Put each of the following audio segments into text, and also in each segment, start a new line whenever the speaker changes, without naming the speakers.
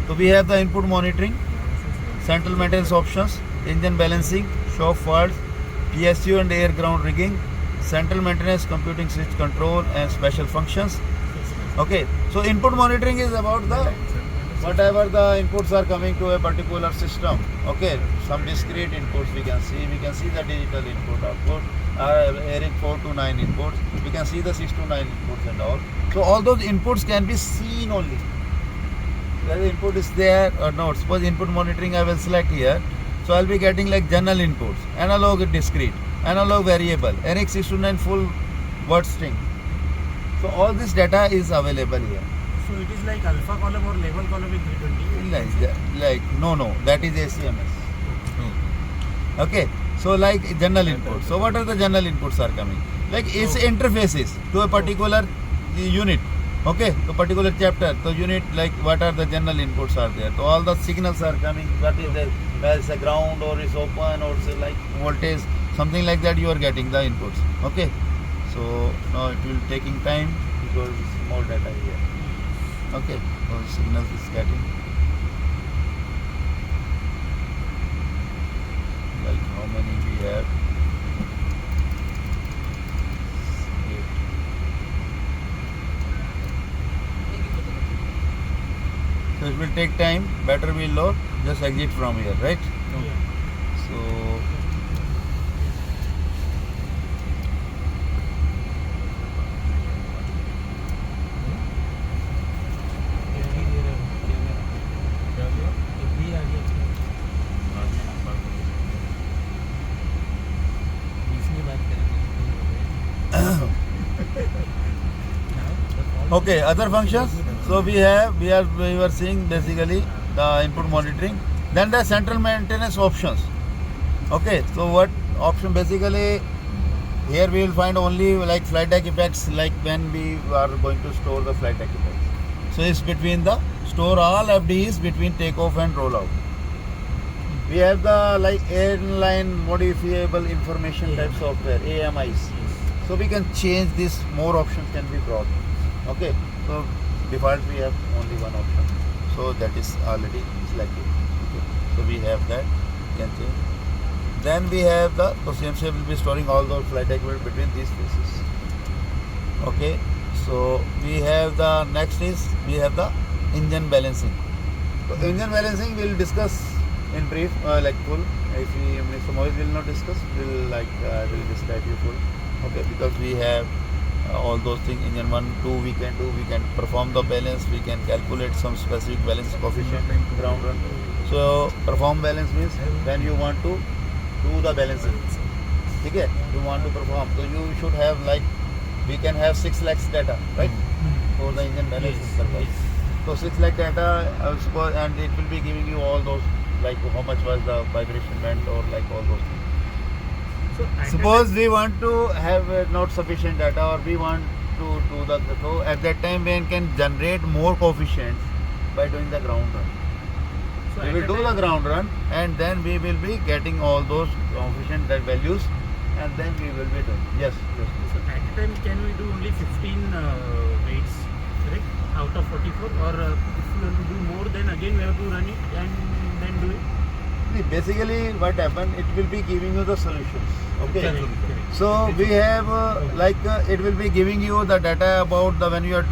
So we have the input monitoring, central maintenance options, engine balancing, shop faults, PSU and air ground rigging, central maintenance, computing switch control and special functions. Okay, so input monitoring is about the whatever the inputs are coming to a particular system. Okay, some discrete inputs we can see the digital input output, airing 4 to 9 inputs, we can see the 6 to 9 inputs and all. So all those inputs can be seen only whether input is there or not. Suppose input monitoring I will select here, so I'll be getting like general inputs, analog discrete, analog variable, NX 6 to 9 full word string. So all this data is available here.
So it is like alpha column or level column in 320?
Like no, that is ACMS. Okay, so like general input. So what are the general inputs are coming? Like it's interfaces to a particular unit. Okay, to particular chapter, so unit, like what are the general inputs are there. So all the signals are coming. What is there? Where is a ground or is open or say like voltage, something like that you are getting the inputs. Okay, so now it will taking time because it's more data here. Okay, so signals is getting like how many we have. So it will take time, better will load, just exit from here, right? So okay, other functions. So we were seeing basically the input monitoring. Then the central maintenance options. Okay, so what option basically here we will find only like flight deck effects, like when we are going to store the flight deck effects. So it's between the store all FDEs between takeoff and rollout. We have the like airline modifiable information type software, AMIs. So we can change this, more options can be brought. Okay, so default we have only one option, so that is already selected. Okay. So we have that, you can change. Then we have the, so CMC will be storing all those flight equipment between these spaces. Okay, so we have the next is we have the engine balancing. So engine balancing we will discuss in brief, like full. If we Mr. Mohit will not discuss, will will describe you full. Okay, because we have all those things. Engine 1, 2 we can perform the balance, we can calculate some specific balance coefficient in ground run. So perform balance means when you want to do the balancing, okay, you want to perform, so you should have like, we can have 6 lakhs data, right, for the engine balancing purpose. So 6 lakh data, suppose, and it will be giving you all those, like how much was the vibration band or like all those things.
So
Suppose we want to have not sufficient data, or we want to do the, so at that time we can generate more coefficients by doing the ground run.
So
We will do the ground run and then we will be getting all those coefficient values and then we will be doing. Yes.
So at a time can we do only 15 weights, correct? Out of 44, or if we want to do more, then again we have to run it and then do it.
See, basically what happened, it will be giving you the solutions. Okay.
Correct.
So we have it will be giving you the data about the when you are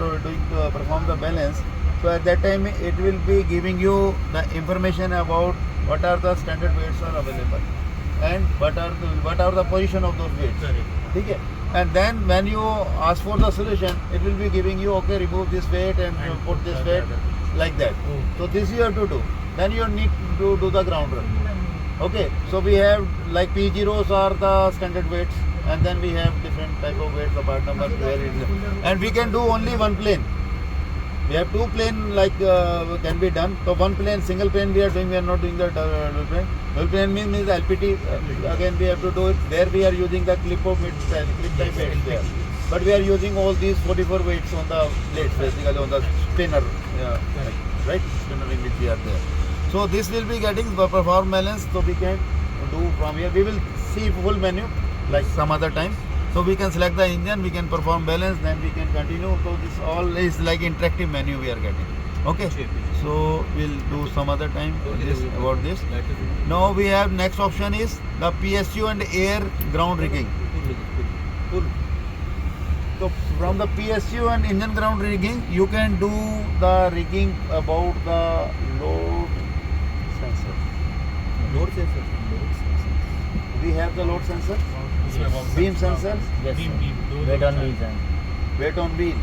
perform the balance. So at that time it will be giving you the information about what are the standard weights are available and what are the position of those weights.
Correct.
Okay. And then when you ask for the solution, it will be giving you, okay, remove this weight and put this weight, like that. So this you have to do. Then you need to do the ground run. Okay, so we have like P0s are the standard weights, and then we have different type of weights, the part number where it is. And we can do only one plane. We have 2 plane like can be done. So 1 plane, single plane we are doing, we are not doing the double plane. Double plane means the LPT, again we have to do it. There we are using the clip type weights there. But we are using all these 44 weights on the plates, basically on the spinner, right? Spinner in which we are there. So this will be getting the perform balance, so we can do from here. We will see full menu like some other time. So we can select the engine, we can perform balance, then we can continue. So this all is like interactive menu we are getting. Okay, so we'll do some other time this about this. Now we have next option is the PSU and air ground rigging. So from the PSU and engine ground rigging, you can do the rigging about the load sensor.
Load sensor.
We have the load sensor, beam sensor,
Yes,
Beam,
sir.
beam, those
Weight
are
on
the-
wheels and
weight on wheel.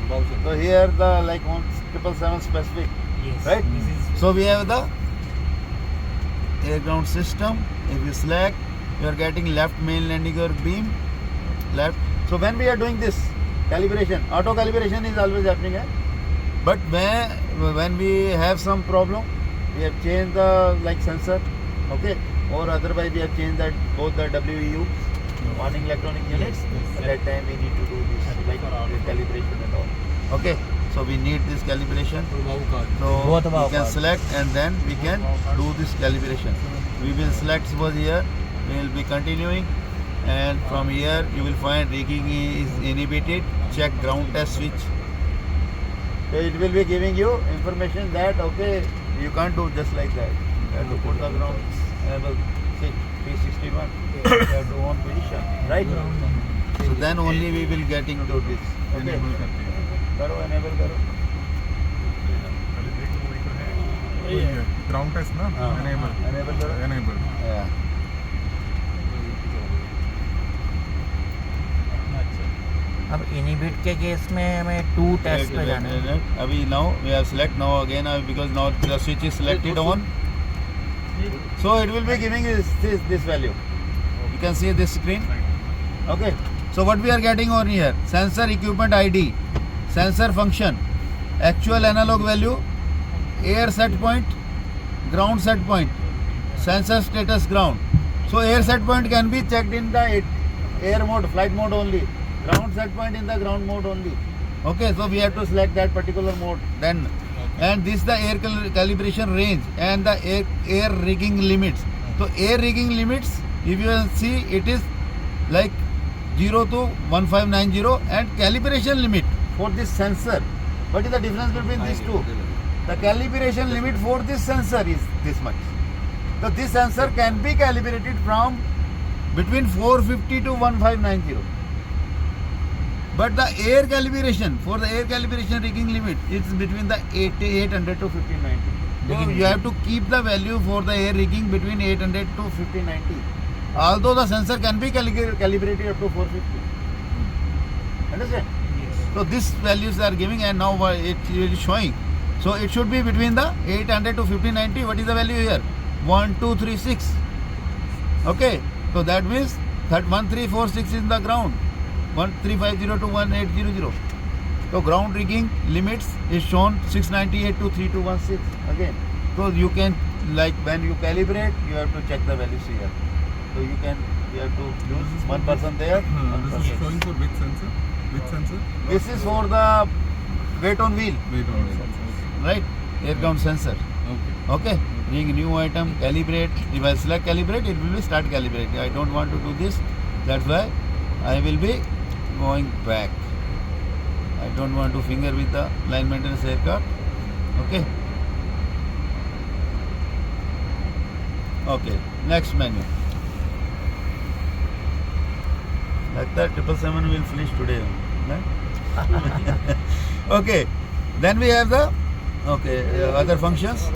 Bow sensor.
So here the like 777 specific,
Yes.
right?
This is
So we have the air ground system. If you select, you are getting left main landing gear beam, left. So when we are doing this calibration, auto calibration is always happening. But when we have some problem, we have changed the like sensor, okay, or otherwise we have changed that both the WEU, warning electronic units. At that time we need to do this like calibration and all. Okay, so we need this calibration.
Bow card.
So
Both
we
of our
can
parts.
select and then we can do this calibration. We will select suppose here, we will be continuing, and from here you will find rigging is inhibited, check ground test switch. So it will be giving you information that okay, you can't do just like that. You have to put the ground enable switch 361. You have to on position, right? So then only we will get into this. Okay. करो enable करो.
Ground test ना
हाँ,
enable
enable करो.
Enable
Yeah.
अब inhibit के case में हमें 2 test पे जाना है.
अभी now we have select now again because now the switch is selected on. So it will be giving this value. You can see this screen. Okay. So what we are getting on here? Sensor equipment ID, sensor function, actual analog value, air set point, ground set point, sensor status ground. So air set point can be checked in the air mode, flight mode only. Ground set point in the ground mode only. Okay, so we have to select that particular mode then. And this the air calibration range and the air rigging limits. So air rigging limits, if you will see, it is like 0 to 1590, and calibration limit for this sensor. What is the difference between these two? The calibration limit for this sensor is this much. So this sensor can be calibrated from between 450 to 1590. But the air calibration, for the air calibration rigging limit, it's between the 800 to 1590. So you have to keep the value for the air rigging between 800 to 1590. Although the sensor can be calibrated up to 450. Understand?
yes.
So these values are giving, and now it is showing. So it should be between the 800 to 1590. What is the value here? 1236. Okay. So that means that 1346 is the ground. 1350 to 1800. So ground rigging limits is shown 698 to 3216 again. So you can, like when you calibrate, you have to check the values here. So you have to use one person there, one
This is
person.
showing for which sensor? Which sensor?
This is for the weight on wheel,
Wait on it.
right? Air ground sensor.
Okay.
Okay. Ring new item, calibrate. If I select calibrate, it will be start calibrate. I don't want to do this. That's why I will be going back. I don't want to finger with the line maintenance aircraft. Okay. Okay. Next menu. Like that 777 will finish today. Right? Okay. Then we have the other functions.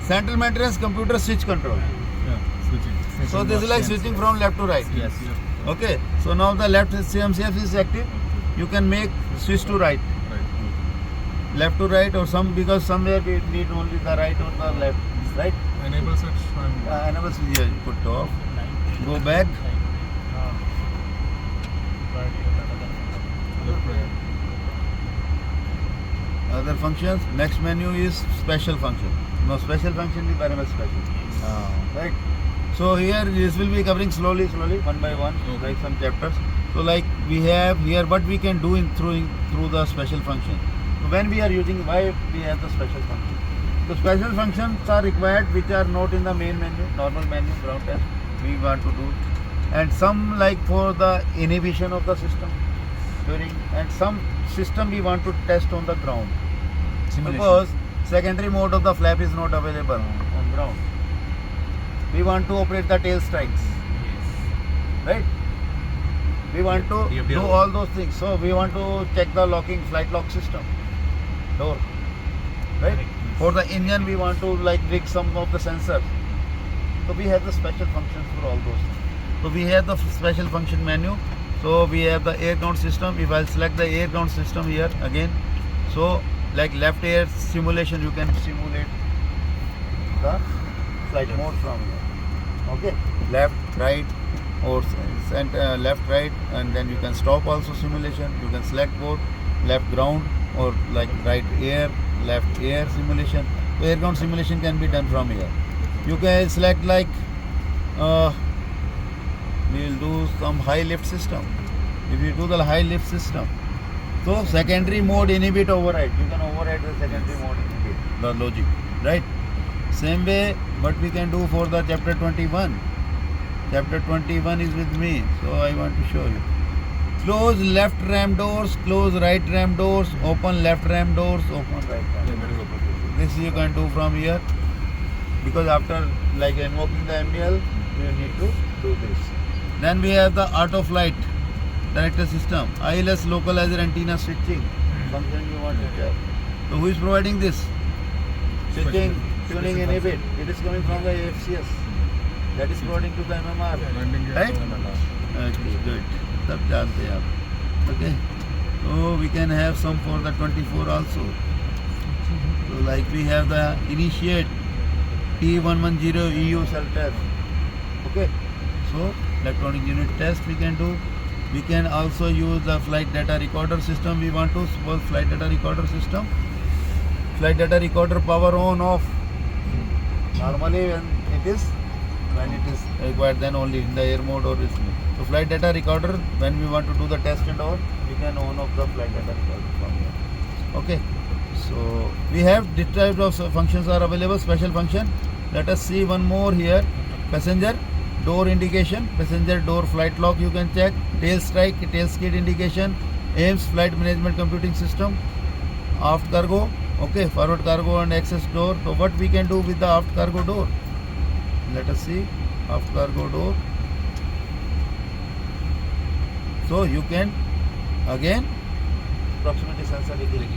Central maintenance computer switch control.
Yeah, switching.
So this is like switching from left to right.
Yes.
Yeah.
Okay. So now the left CMCF is active. You can make switch to right,
Right. Okay.
left to right, or some because somewhere we need only the right or the left, right?
Enable switch and
Enable switch here, you put off. Go back.
left right.
Other functions. Next menu is special function. Now special function is very much special, right? So here this will be covering slowly, one by one,
Okay.
like some chapters. So like we have here what we can do through the special function. So when we are using, why we have the special function? The special functions are required which are not in the main menu, normal menu, ground test. We want to do, and some like for the inhibition of the system during, and some system we want to test on the ground. Suppose secondary mode of the flap is not available on ground. We want to operate the tail strikes, right? We want to do all those things. So we want to check the locking flight lock system door, right?
Correct.
For the engine, we want to like rig some of the sensors. So we have the special functions for all those things. So we have the special function menu. So we have the air count system. If I select the air count system here again, so like left air simulation, you can simulate the flight mode from here. Okay, left, right, or left, right, and then you can stop also simulation. You can select both left ground or like right air, left air simulation. So air count simulation can be done from here. You can select like we will do some high lift system. If you do the high lift system, so secondary mode inhibit override. You can override the secondary mode inhibit, the logic, right? Same way, what we can do for the chapter 21. Chapter 21 is with me, so I want to show you. Close left ram doors, close right ram doors, open left ram doors, open right ram doors. This you can do from here, because after like invoking the MDL, you need to do this. Then we have the auto flight director system, ILS localizer antenna switching function you want to check. So who is providing this? Switching, tuning, inhibit. It is coming from the AFCS. That is providing to the MMR. Right? Okay, good. सब जानते हैं आप. Okay. So we can have some for the 24 also. So like we have the initiate T110 EU cell test. Okay. So electronic unit test we can do. We can also use the flight data recorder system. We want to suppose flight data recorder system. Flight data recorder power on off. Normally when it is required, then only in the air mode or this mode. So flight data recorder, when we want to do the test and all, we can on off the flight data recorder from here. Okay. So we have this type of functions are available. Special function. Let us see one more here. Passenger door indication, passenger door flight lock you can check, tail strike, tail skid indication, AIMS flight management computing system, aft cargo, okay, forward cargo and access door. So what we can do with the aft cargo door? Let us see, aft cargo door. So you can again proximity sensor rigging.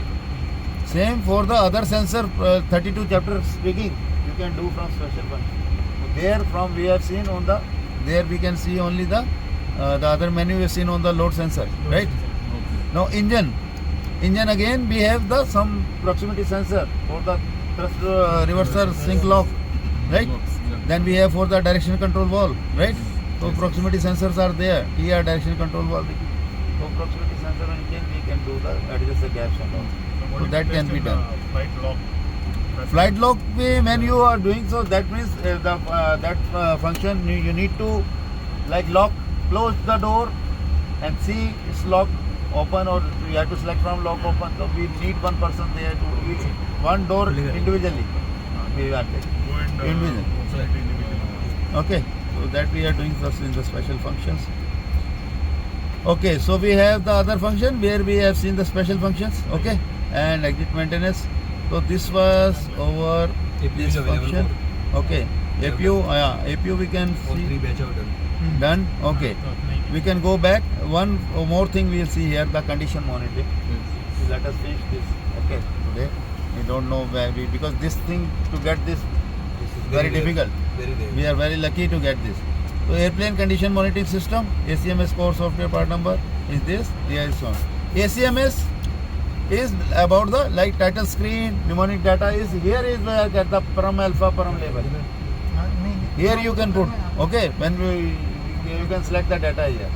Same for the other sensor 32 chapter rigging you can do from special function. There from we have seen on the, there we can see only the other menu we have seen on the load sensor, right? Now engine again we have the some proximity sensor for the thrust reverser sync lock, right? Then we have for the direction control valve, right? So proximity sensors are there. Here direction control valve. So proximity sensor on engine we can do the adjust the gaps and all. So that can be done. Flight lock when you are doing so, that means that function you need to like lock, close the door and see it's locked open, or you have to select from lock open. So we need one person there to each one door individually. We are individually. Okay, so that we are doing first in the special functions. Okay, so we have the other function where we have seen the special functions. Okay, and exit maintenance. So this was over this function. Okay, APU we can see done. Okay, we can go back. One more thing we will see here, the condition monitoring. So let us finish this. Okay, today we don't know where we, because this thing to get this is very difficult. We are very lucky to get this. So airplane condition monitoring system, ACMS core software part number is this. Here is one. ACMS is about the like title screen, mnemonic data is here is where I get the param alpha, param level. Here you can put, okay, when you can select the data here,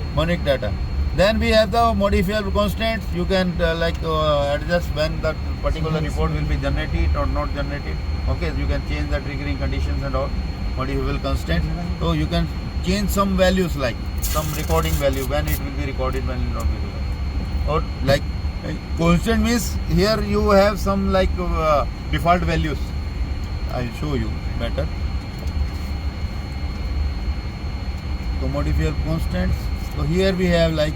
mnemonic data. Then we have the modifiable constants. You can adjust when that particular report will be generated or not generated. Okay, so you can change the triggering conditions and all. Modifiable constants. So you can change some values like some recording value, when it will be recorded, when it will not be recorded. Or like constant means here you have some like default values. I'll show you better. So modifiable constants. So here we have like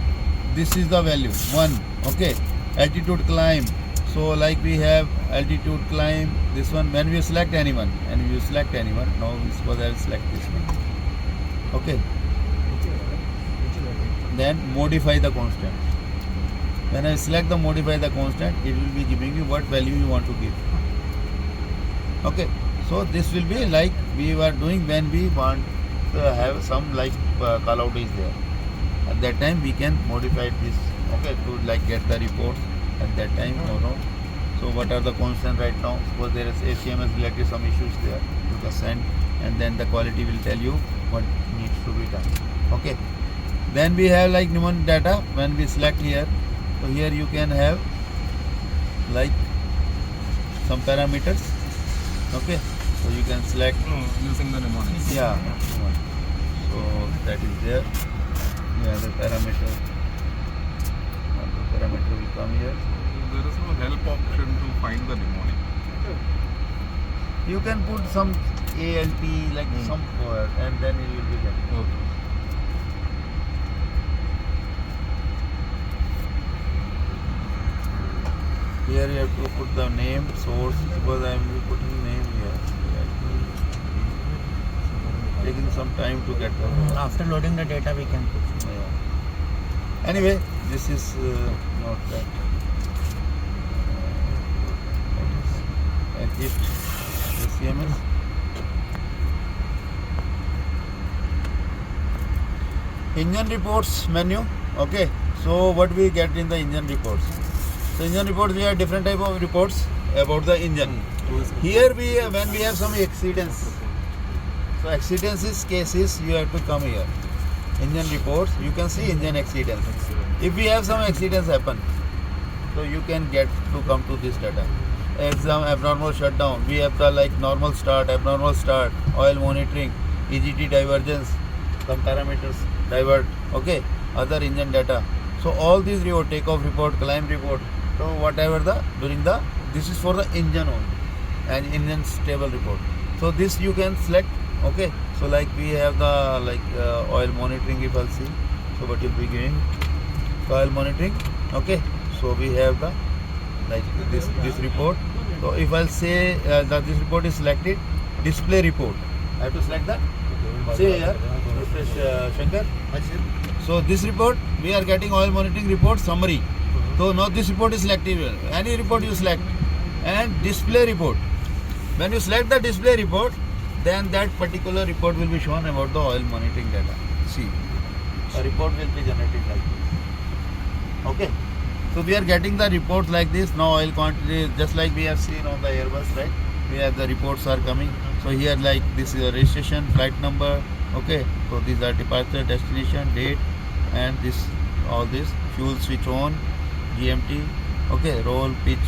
this is the value 1. Okay, altitude climb, So like we have altitude climb, this one when we select anyone, now suppose I will select this one. Okay. Then modify the constant. When I select the modify the constant, it will be giving you what value you want to give. Okay. So this will be like we were doing when we want to have some like call out is there. At that time we can modify this. Okay, to like get the reports at that time or no. So what are the constants right now? Suppose there is ACMS related some issues there. You can send and then the quality will tell you what needs to be done. Okay. Then we have like pneumatic data when we select here. So here you can have like some parameters. Okay. So you can select.
Using the mnemonics.
Yeah. So that is there. Yeah, the parameter. The parameter will come here.
There is no help option to find the mnemonic.
You can put some ALT like some word and then you will be getting.
Okay.
Here you have to put the name, source. Suppose I am putting name here. Taking some time to get the.
After loading the data, we can put.
Yeah. Anyway, this is not that. Exit the CMS. Engine reports menu. Okay. So what we get in the engine reports? So engine reports, we have different type of reports about the engine. Here we when we have some accidents. So accidents cases you have to come here. Engine reports, you can see engine accidents. If we have some accidents happen, so you can get to come to this data. Exam abnormal shutdown, we have the like normal start, abnormal start, oil monitoring, EGT divergence, some parameters divert, okay, other engine data. So all these report, takeoff report, climb report, so whatever the during the this is for the engine only and engine stable report. So this you can select. Okay, so like we have the like oil monitoring if I'll see. So what you'll be giving oil monitoring. Okay, so we have the like this report. So if I'll say that this report is selected, display report. I have to select that. Say here, Mr. Shankar. So this report we are getting oil monitoring report summary. So now this report is selected. Any report you select and display report. When you select the display report, then that particular report will be shown about the oil monitoring data. See, a report will be generated like this. Okay. So we are getting the reports like this. Now oil quantity, just like we have seen on the Airbus, right? We have the reports are coming. So here like this is a registration, flight number. Okay. So these are departure, destination, date, and this all this fuel switch on, GMT. Okay. Roll, pitch,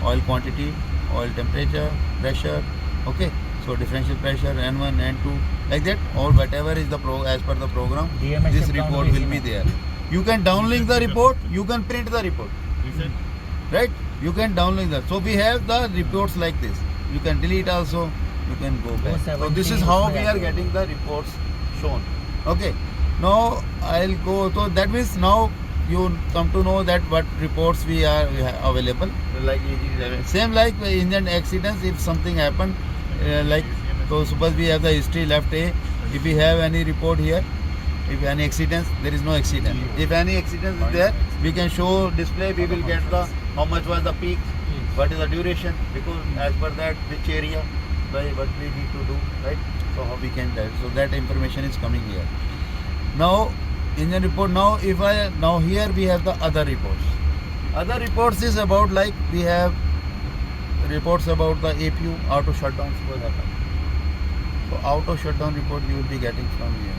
oil quantity, oil temperature, pressure. Okay. So differential pressure N1, N2, like that, or whatever is the as per the program,
DMS
this
ship
report will be there. You can downlink the report, you can print the report, right? You can downlink that. So we have the reports like this. You can delete also, you can go back. So this is how we are getting the reports shown. Okay. Now I'll go. So that means now you come to know that what reports we have available. Like same like engine accidents. If something happened. Like so suppose we have the history left A. If we have any report here, if any accidents, there is no accident. If any accident is there, we can show display. We will get the how much was the peak, what is the duration, because as per that which area, what we need to do, right? So how we can tell. So that information is coming here. Now engine report. Now here we have the other reports. Other reports is about like we have reports about the APU auto shutdown. So auto shutdown report you will be getting from here.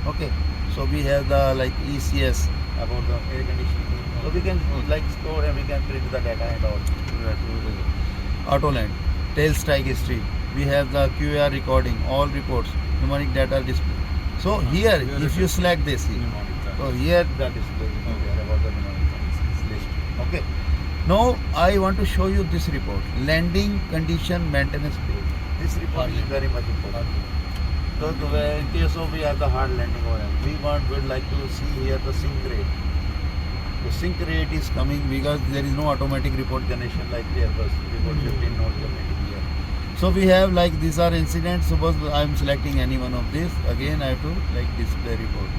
Okay. So we have the like ECS about the air conditioning. So we can like store and we can print the data and all. Auto land, tail strike history. We have the QAR recording, all reports, mnemonic data display. So here if you select this here, so here the display about the mnemonic list. Okay. Now I want to show you this report, landing condition maintenance page. This report is very much important. So in case of we have the hard landing or we would like to see here the sink rate. So sync rate is coming because there is no automatic report generation like the Airbus report 15 not generating here. So we have like these are incidents. Suppose I am selecting any one of these. Again I have to like display report.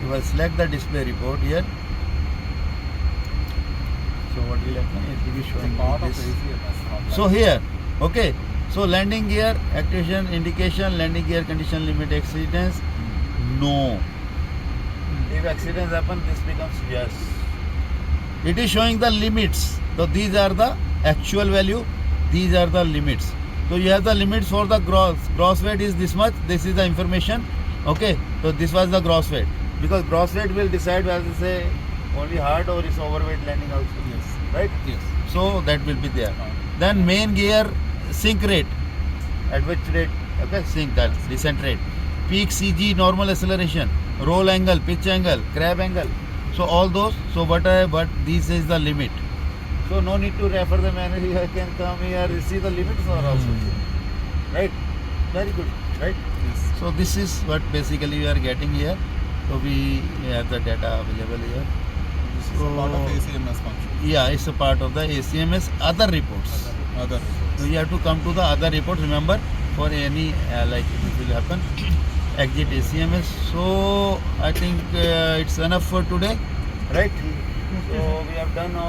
If I select the display report here, so what will happen? It will be showing
Part of
this.
ACMS.
So here, okay. So landing gear activation indication, landing gear condition limit accidents. No. If accidents happen, this becomes yes. It is showing the limits. So these are the actual value. These are the limits. So you have the limits for the gross weight is this much. This is the information. Okay. So this was the gross weight because gross weight will decide whether it's a only hard or is overweight landing also.
Yes.
Right.
Yes.
So that will be there. Then main gear sink rate, at which rate, okay, sink that descent rate, peak CG, normal acceleration, roll angle, pitch angle, crab angle. So all those. So but this is the limit. So no need to refer the manual. I can come here, see the limits are also here. Right. Very good. Right.
Yes.
So this is what basically we are getting here. So we have the data available here.
This is a part of ACMS function.
Yeah, it's a part of the ACMS other reports.
Other.
So you have to come to the other reports. Remember, for any like this will happen, exit ACMS. So I think it's enough for today, right? So we have done all.